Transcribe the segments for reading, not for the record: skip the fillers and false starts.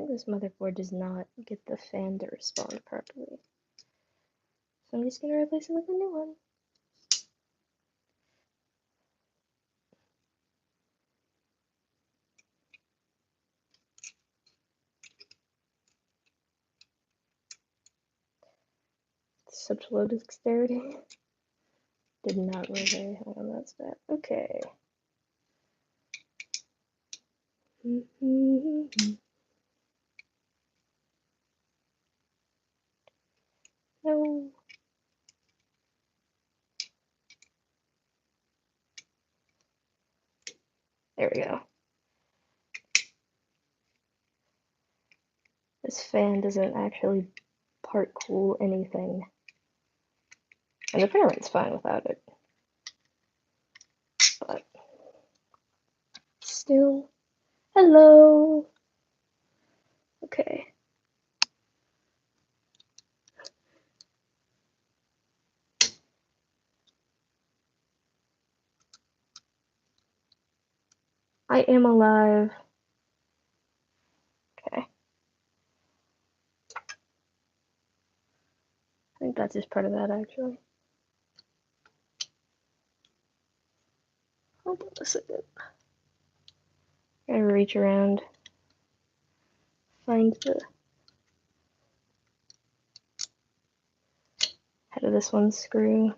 this motherboard does not get the fan to respond properly. So I'm just going to replace it with a new one. Such low dexterity. Did not roll very high on that stat. Okay. No. There we go. This fan doesn't actually part cool anything. And the printer runs fine without it. But still. Hello! Okay. I am alive. Okay. I think that's just part of that, actually. Hold on a second. Gotta reach around. Find the head of this one screw.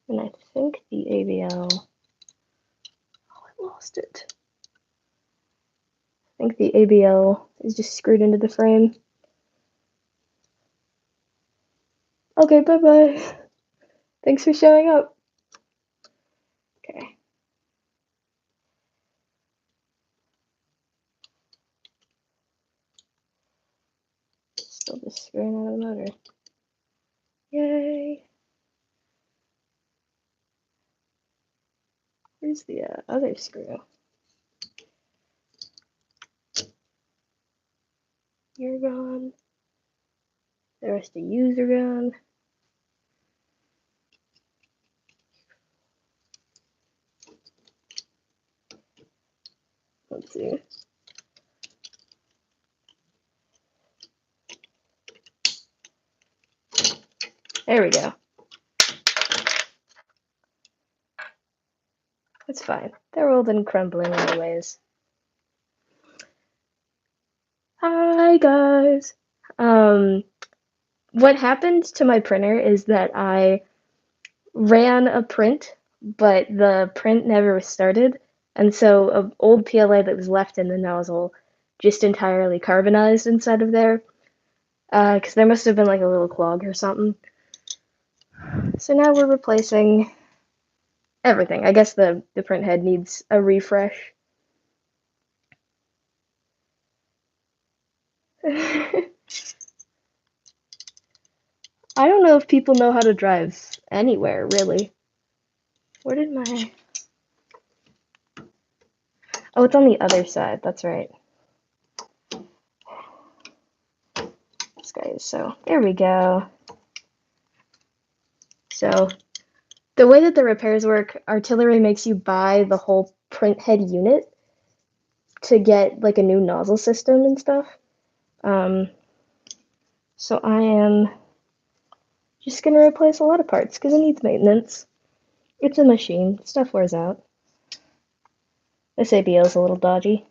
And I think the ABL. Oh, I lost it. I think the ABL is just screwed into the frame. Okay, bye-bye. Thanks for showing up. Okay. Still just screwing out of the motor. Yay. Where's the other screw? You're gone. The rest of yous are gone. Let's see. There we go. It's fine. They're old and crumbling anyways. Hi guys. What happened to my printer is that I ran a print, but the print never started, and so an old PLA that was left in the nozzle just entirely carbonized inside of there, because there must have been like a little clog or something. So now we're replacing everything. I guess the print head needs a refresh. I don't know if people know how to drive anywhere, really. Where did my... Oh, it's on the other side, that's right. This guy is so... There we go. So, the way that the repairs work, Artillery makes you buy the whole print head unit to get, like, a new nozzle system and stuff. So I am just gonna replace a lot of parts, because it needs maintenance. It's a machine. Stuff wears out. This ABL is a little dodgy.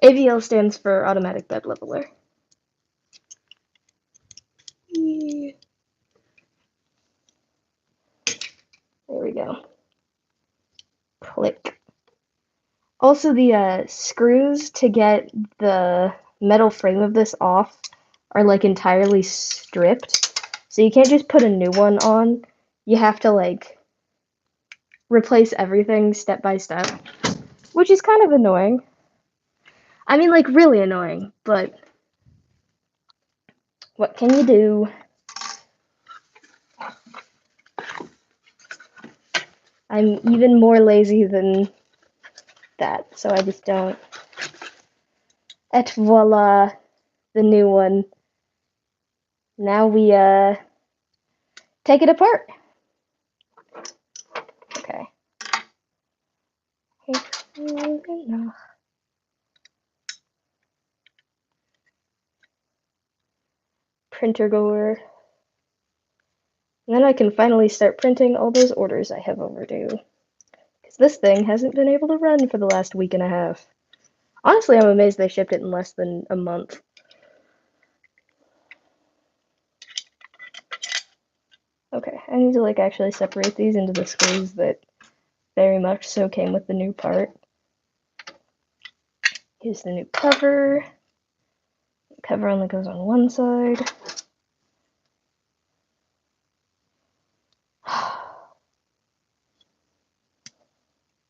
ABL stands for Automatic Bed Leveler. Yeah. There we go. Click. Also, the screws to get the metal frame of this off are like entirely stripped. So you can't just put a new one on. You have to like replace everything step by step, which is kind of annoying. I mean, like, really annoying, but what can you do? I'm even more lazy than that, so I just don't. Et voila, the new one. Now we take it apart. Okay. enough. Printer gore. And then I can finally start printing all those orders I have overdue. Because this thing hasn't been able to run for the last week and a half. Honestly, I'm amazed they shipped it in less than a month. Okay, I need to like actually separate these into the screws that very much so came with the new part. Here's the new cover. The cover only goes on one side.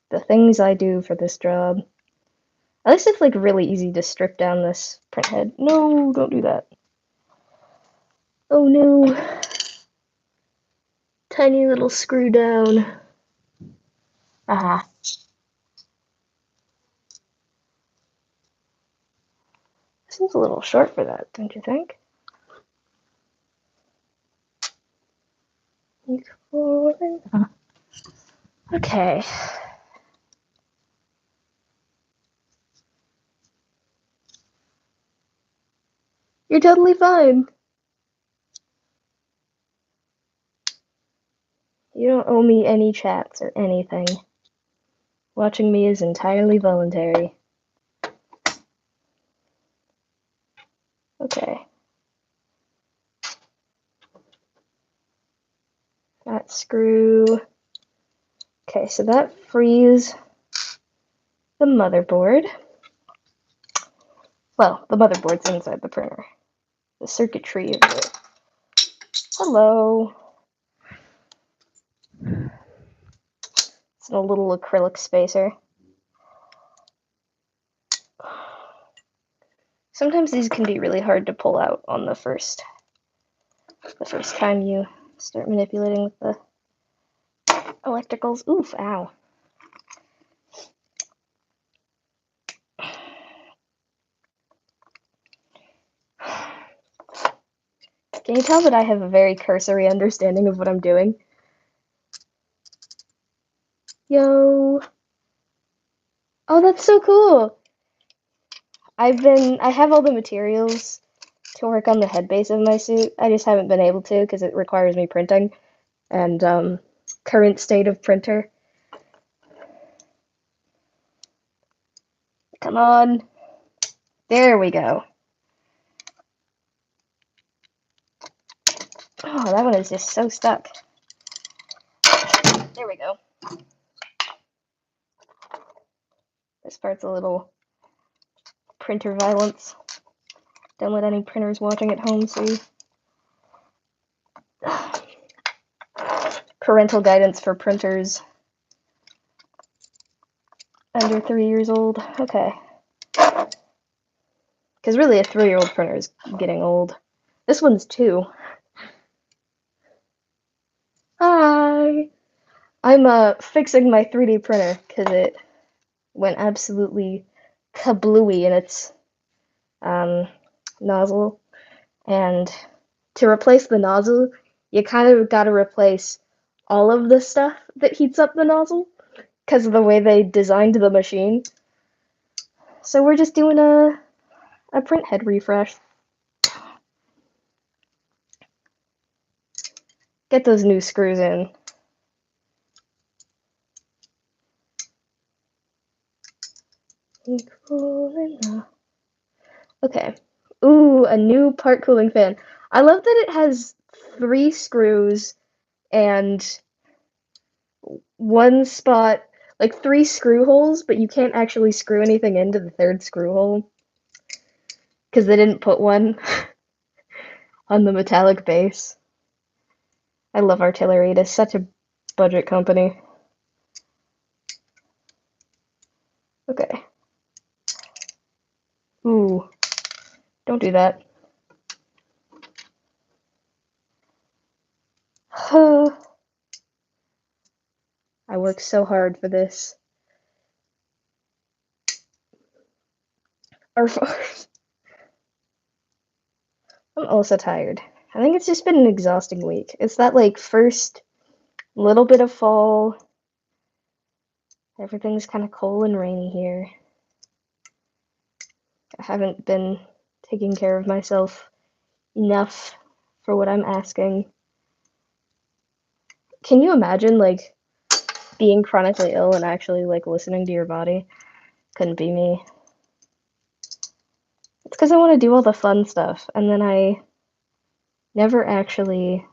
The things I do for this job. At least it's like really easy to strip down this print head. No, don't do that. Oh no. Tiny little screw down. Aha. Seems a little short for that, don't you think? Okay. You're totally fine. You don't owe me any chats or anything. Watching me is entirely voluntary. Okay. That screw. Okay, so that frees the motherboard. Well, the motherboard's inside the printer. The circuitry of it. Hello. It's in a little acrylic spacer. Sometimes these can be really hard to pull out on the first time you start manipulating with the electricals. Oof, ow. Can you tell that I have a very cursory understanding of what I'm doing? Yo. Oh, that's so cool. I have all the materials to work on the head base of my suit. I just haven't been able to because it requires me printing. And, current state of printer. Come on. There we go. Oh, that one is just so stuck. There we go. This part's a little printer violence. Don't let any printers watching at home see. Parental guidance for printers under 3 years old. Okay. Because really, a 3-year-old printer is getting old. This one's 2. Hi! I'm fixing my 3D printer because it went absolutely kablooey in its nozzle. And to replace the nozzle, you kind of got to replace all of the stuff that heats up the nozzle because of the way they designed the machine. So we're just doing a print head refresh. Get those new screws in. Okay. Ooh, a new part cooling fan. I love that it has 3 screws and one spot, like 3 screw holes, but you can't actually screw anything into the 3rd screw hole because they didn't put one on the metallic base. I love Artillery. It is such a budget company. Okay. Ooh. Don't do that. I worked so hard for this. I'm also tired. I think it's just been an exhausting week. It's that like first little bit of fall. Everything's kind of cold and rainy here. I haven't been taking care of myself enough for what I'm asking. Can you imagine, like, being chronically ill and actually, like, listening to your body? Couldn't be me. It's because I want to do all the fun stuff, and then I never actually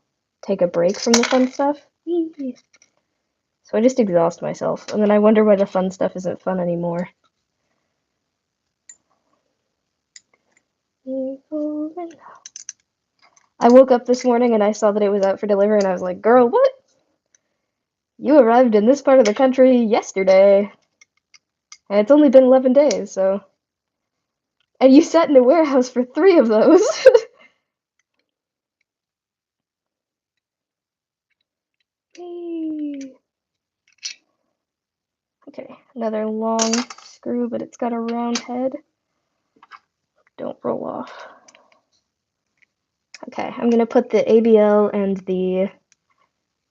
take a break from the fun stuff. So I just exhaust myself, and then I wonder why the fun stuff isn't fun anymore. I woke up this morning and I saw that it was out for delivery, and I was like, girl, what? You arrived in this part of the country yesterday, and it's only been 11 days, so... And you sat in a warehouse for 3 of those! Okay, another long screw, but it's got a round head. Don't roll off. Okay, I'm gonna put the ABL and the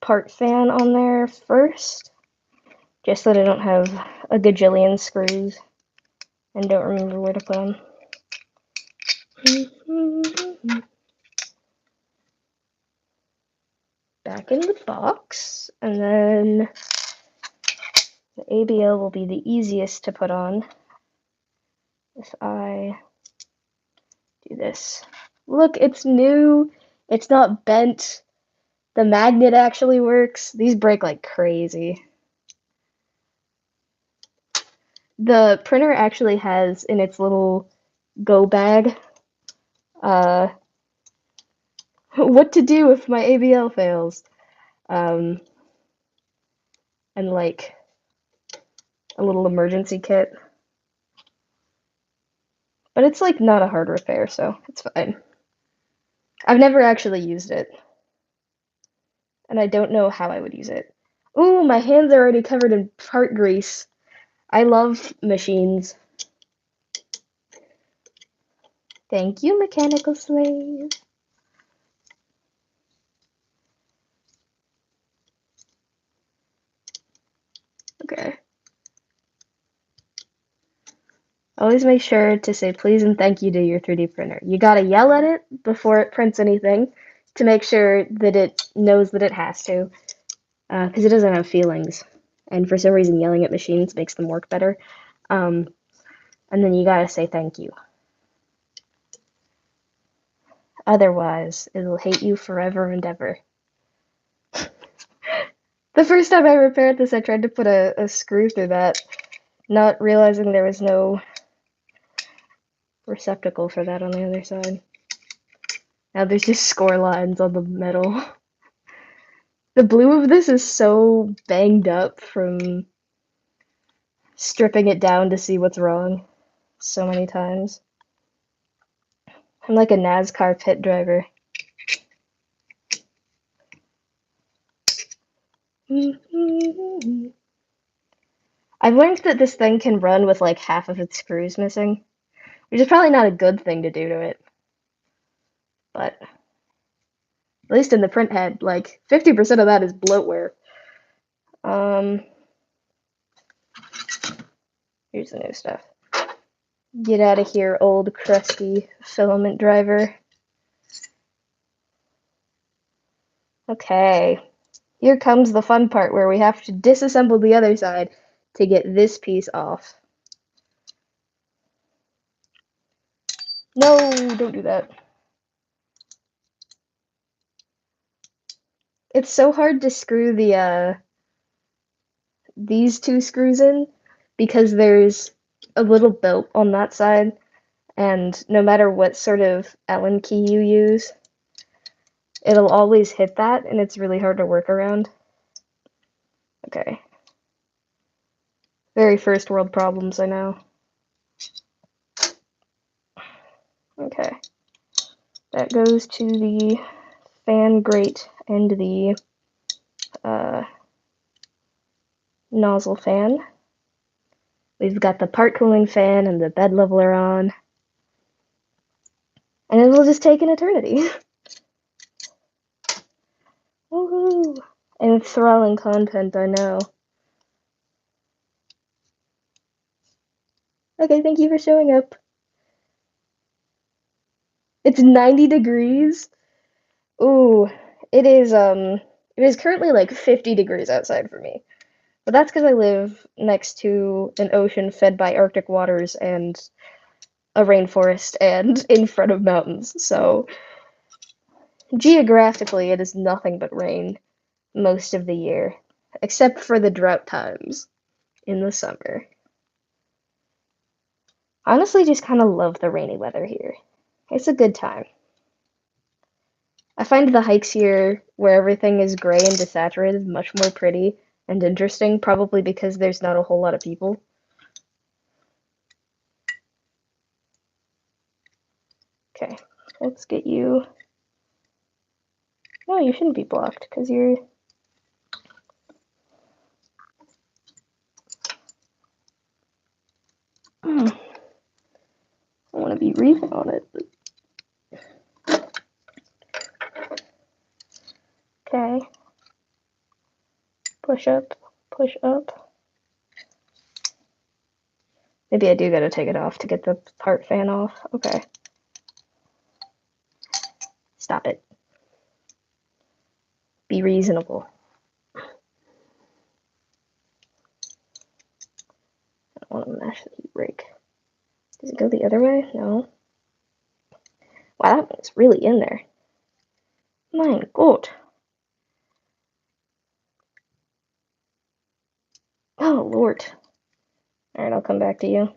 part fan on there first, just so that I don't have a gajillion screws and don't remember where to put them. Back in the box, and then the ABL will be the easiest to put on if I do this. Look, it's new. It's not bent. The magnet actually works. These break like crazy. The printer actually has in its little go bag what to do if my ABL fails. And like a little emergency kit. But it's like not a hard repair, so it's fine. I've never actually used it. And I don't know how I would use it. Ooh, my hands are already covered in part grease. I love machines. Thank you, mechanical slave. Okay. Always make sure to say please and thank you to your 3D printer. You gotta yell at it before it prints anything to make sure that it knows that it has to, because it doesn't have feelings. And for some reason, yelling at machines makes them work better. And then you gotta say thank you. Otherwise, it'll hate you forever and ever. The first time I repaired this, I tried to put a screw through that, not realizing there was no receptacle for that on the other side. Now there's just score lines on the metal. The blue of this is so banged up from stripping it down to see what's wrong so many times. I'm like a NASCAR pit driver. I've learned that this thing can run with like half of its screws missing, which is probably not a good thing to do to it. But at least in the print head, like 50% of that is bloatware. Here's the new stuff. Get out of here, old crusty filament driver. Okay, here comes the fun part where we have to disassemble the other side to get this piece off. No, don't do that. It's so hard to screw the these 2 screws in because there's a little bolt on that side, and no matter what sort of Allen key you use, it'll always hit that, and it's really hard to work around. Okay. Very first world problems, I know. Okay. That goes to the fan grate and the nozzle fan. We've got the part cooling fan and the bed leveler on. And it will just take an eternity. Woohoo! Enthralling content, I know. Okay, thank you for showing up. It's 90 degrees. Ooh, it is currently like 50 degrees outside for me. But that's because I live next to an ocean fed by Arctic waters and a rainforest and in front of mountains. So geographically, it is nothing but rain most of the year, except for the drought times in the summer. Honestly, just kind of love the rainy weather here. It's a good time. I find the hikes here, where everything is gray and desaturated, much more pretty and interesting, probably because there's not a whole lot of people. Okay, let's get you. No, you shouldn't be blocked, because you're. I want to be reefing on it. Okay. Push up, push up. Maybe I do gotta take it off to get the part fan off. Okay. Stop it. Be reasonable. I don't want to mash the heat break. Does it go the other way? No. Wow, that one's really in there. My God. Oh, Lord. Alright, I'll come back to you.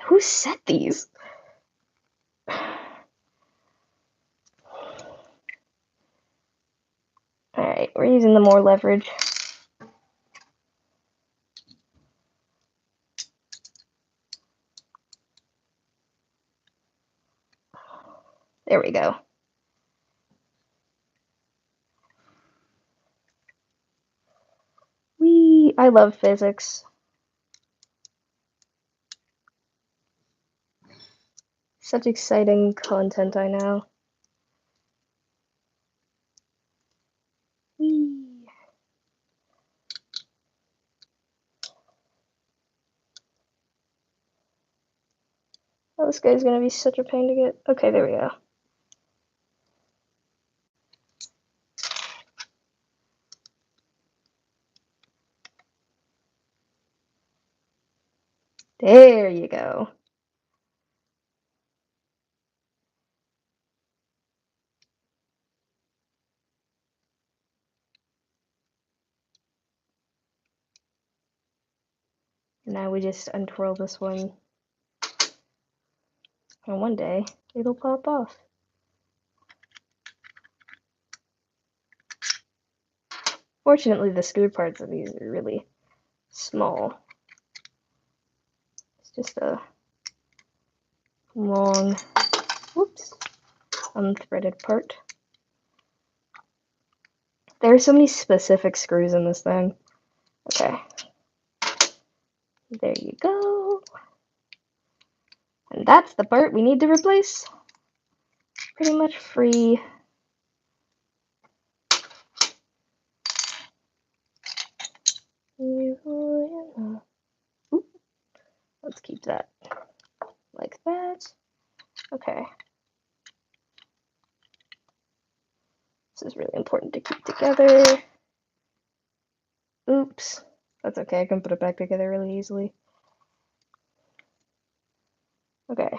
Who set these? Alright, we're using the more leverage. There we go. I love physics. Such exciting content, I know. Whee. Oh, this guy's gonna be such a pain to get. Okay, there we go. There you go. And now we just untwirl this one. And one day, it'll pop off. Fortunately, the screw parts of these are really small. It's just a long, whoops, unthreaded part. There are so many specific screws in this thing. Okay. There you go. And that's the part we need to replace. Pretty much free. Ooh, let's keep that like that. Okay. This is really important to keep together. Oops. That's okay, I can put it back together really easily. Okay.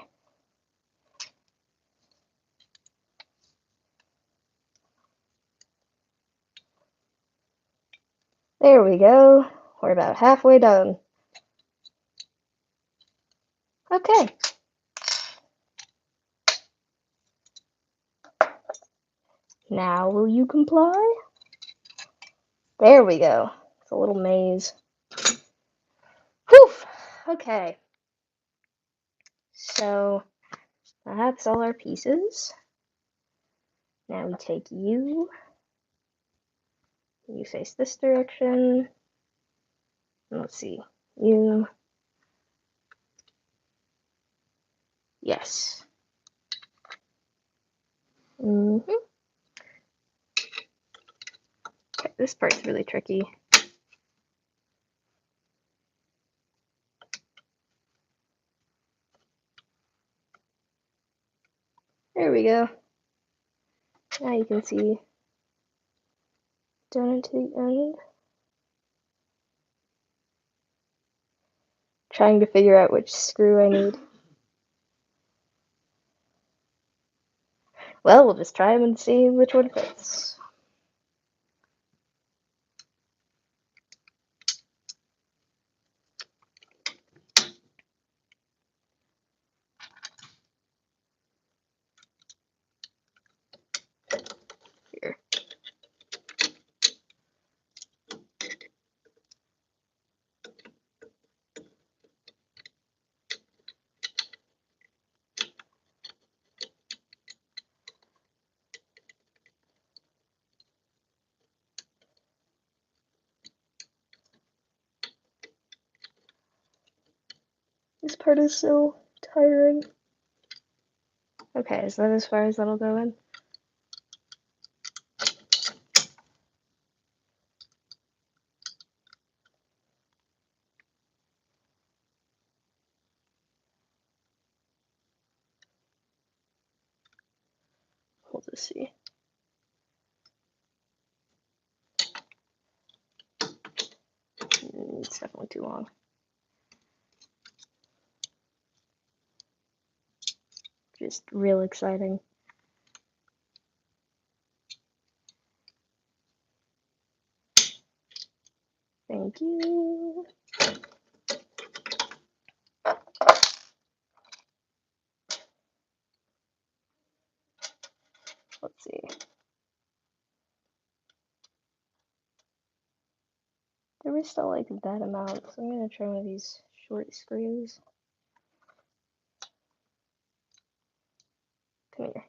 There we go. We're about halfway done. Okay. Now will you comply? There we go. It's a little maze. Whew! Okay. So that's all our pieces. Now we take you. You face this direction. Let's see. You. Yes. Okay, this part's really tricky. we go. Now you can see down into the end. Trying to figure out which screw I need. Well, we'll just try them and see which one fits. Here. This part is so tiring. Okay, is that as far as that'll go in? We'll just see. It's definitely too long. Just real exciting. Thank you. Let's see. There was still like that amount, so I'm gonna try one of these short screws. Come here.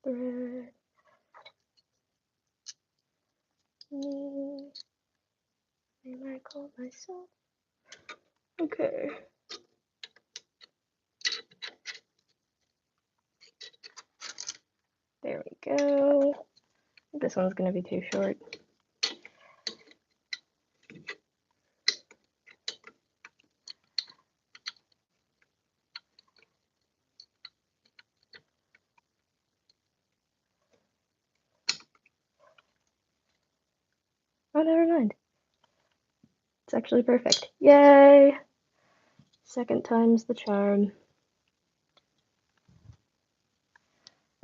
Thread. Me. May I call myself? Okay. There we go. This one's gonna be too short. Oh, never mind. It's actually perfect. Yay! Second time's the charm.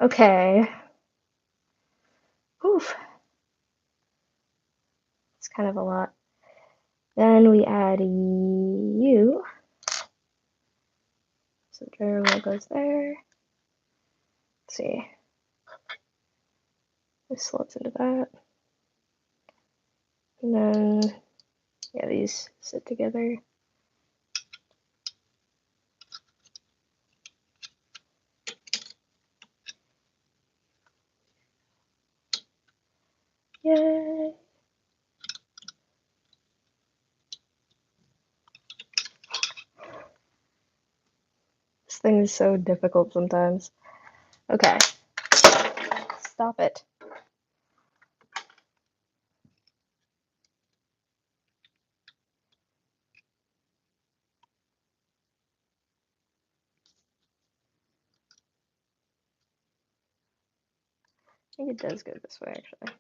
Okay. Oof. It's kind of a lot. Then we add you. So the dryer wheel goes there. Let's see. This slots into that. And then, yeah, these sit together. Yay! This thing is so difficult sometimes. Okay. Stop it. I think it does go this way, actually.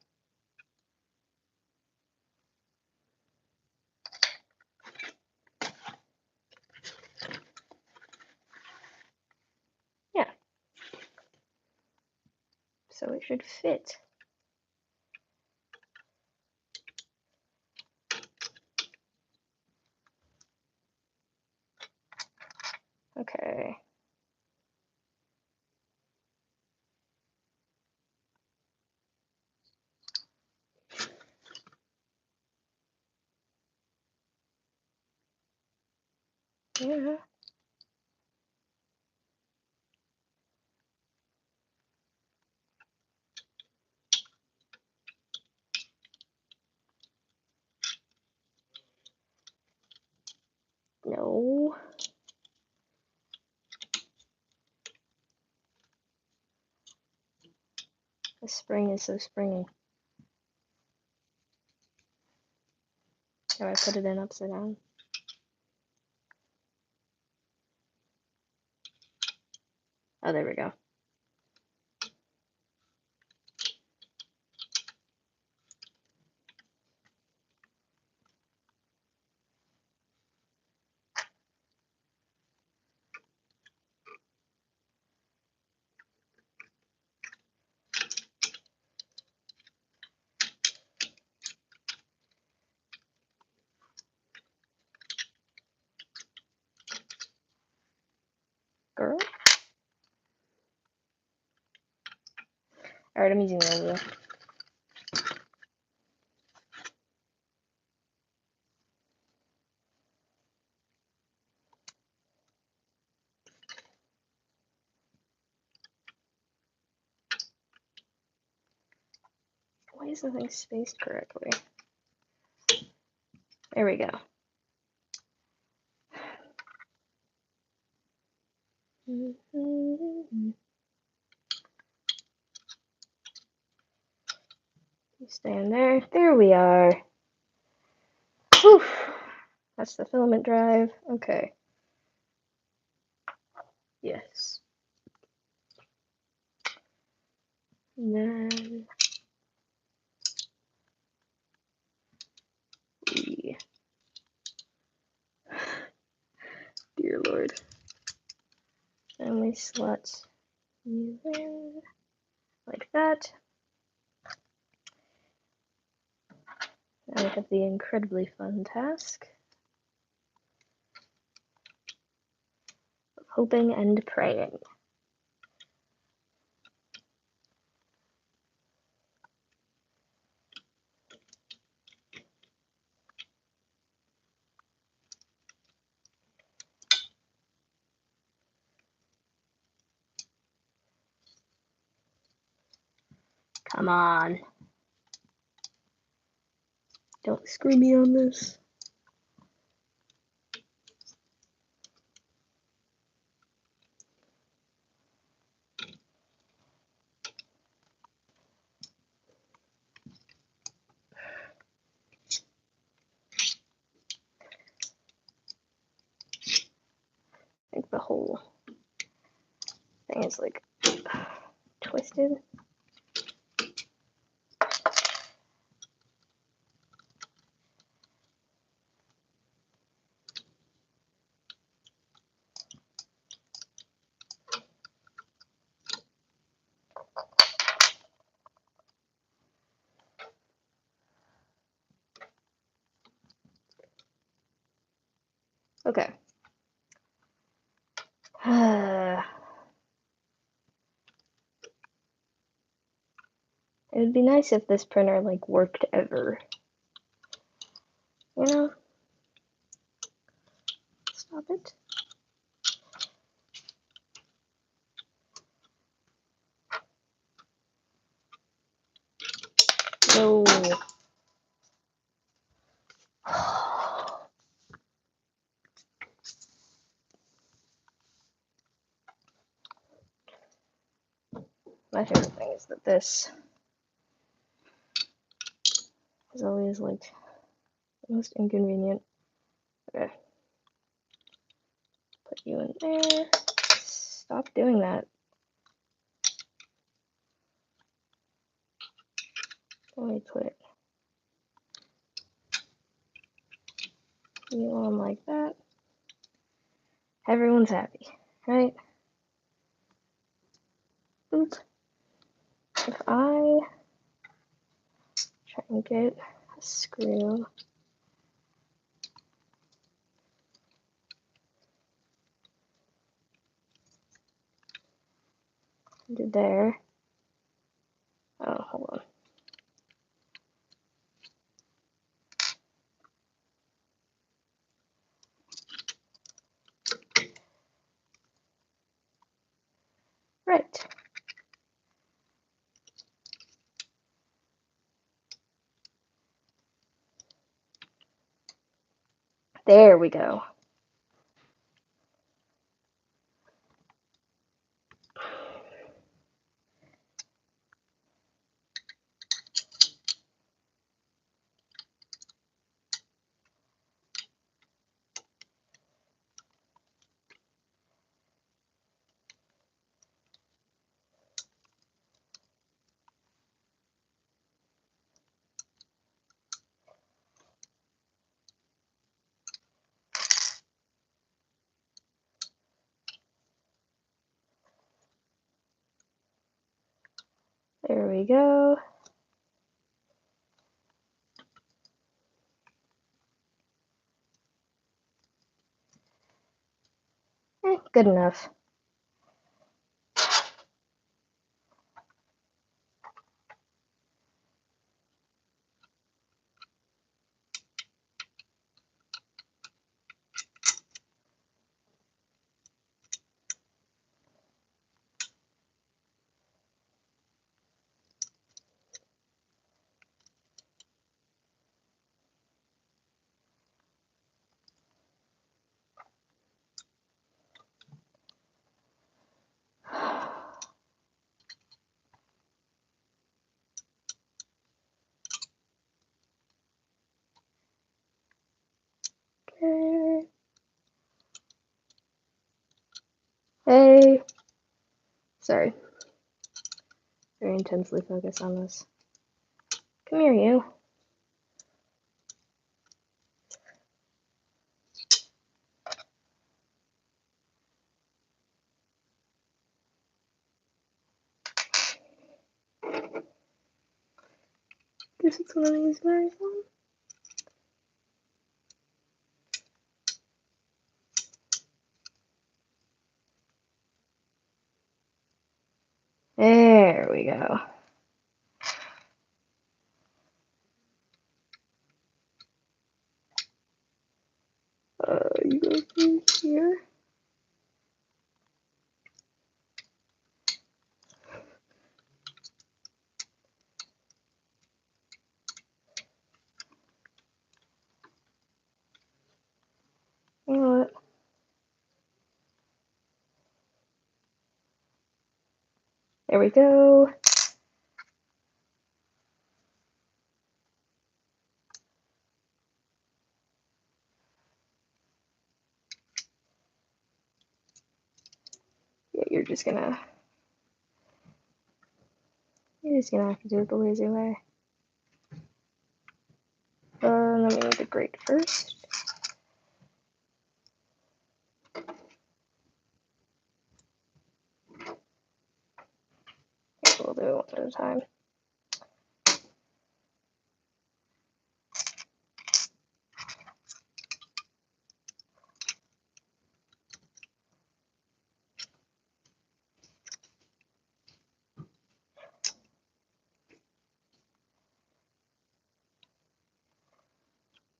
Yeah. So it should fit. Okay. Yeah. No. The spring is so springy. Oh, I put it in upside down. Oh, there we go. Girl. Alright, I'm using the other. Why is the thing spaced correctly? There we go. You stand there. There we are. Whew. That's the filament drive. Okay. Yes. And then we, dear Lord. And we slot you in like that. Now we have the incredibly fun task of hoping and praying. Come on. Don't screw me on this. I think the whole thing is like twisted. Okay. It would be nice if this printer like worked ever. You know? Stop it. No. My favorite thing is that this is always like the most inconvenient. Okay. Put you in there. Stop doing that. Let me put you on like that. Everyone's happy, right? Oops. If I try and get a screw into there. Oh, hold on. Right. There we go. There we go. Good enough. Okay. Hey. Sorry. Very intensely focused on this. Come here, you. Guess it's one of these guys. There we go. You go through here. You know what? There we go. Yeah, you're just gonna have to do it the lazy way. Let me make the grate first. We'll do it one at a time.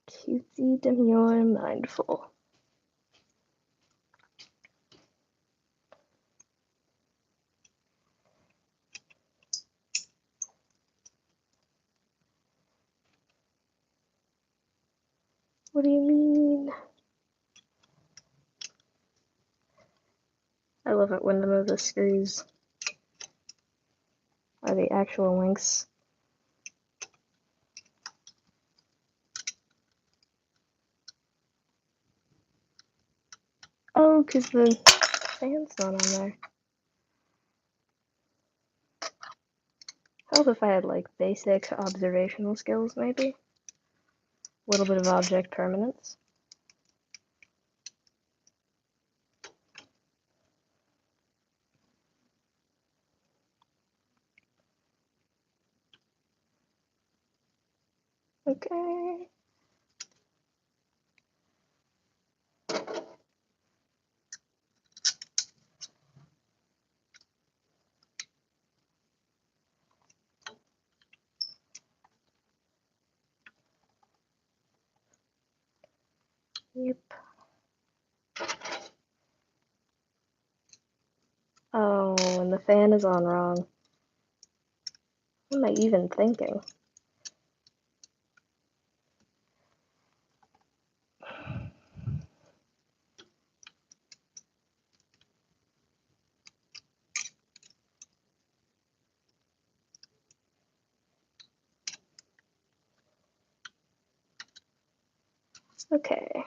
Cutesy, demure, mindful. What do you mean? I love it when the screws are the actual links. Oh, because the fan's not on there. Help if I had like basic observational skills, maybe. A little bit of object permanence. Okay. Yep. Oh, and the fan is on wrong. What am I even thinking? Okay.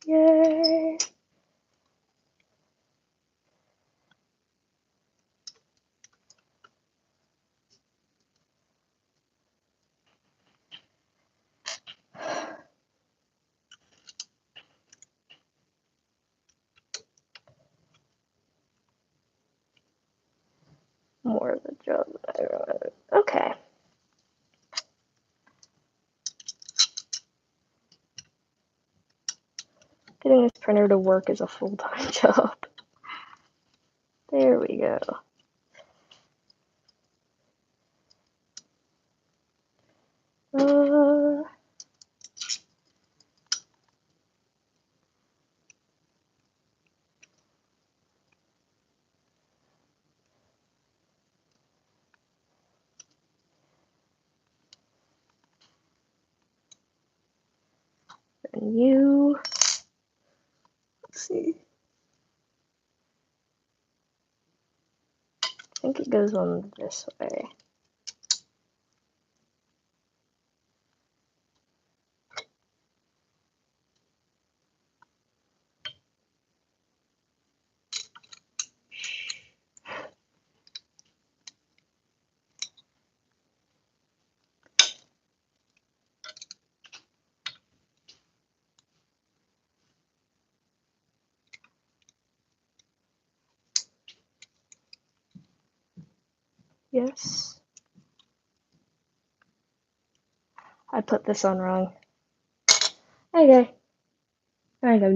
Yay! more of a job than I remember. Okay. Getting this printer to work is a full-time job. There we go. And you, let's see. I think it goes on this way. Yes. I put this on wrong. Okay. I think I'm done.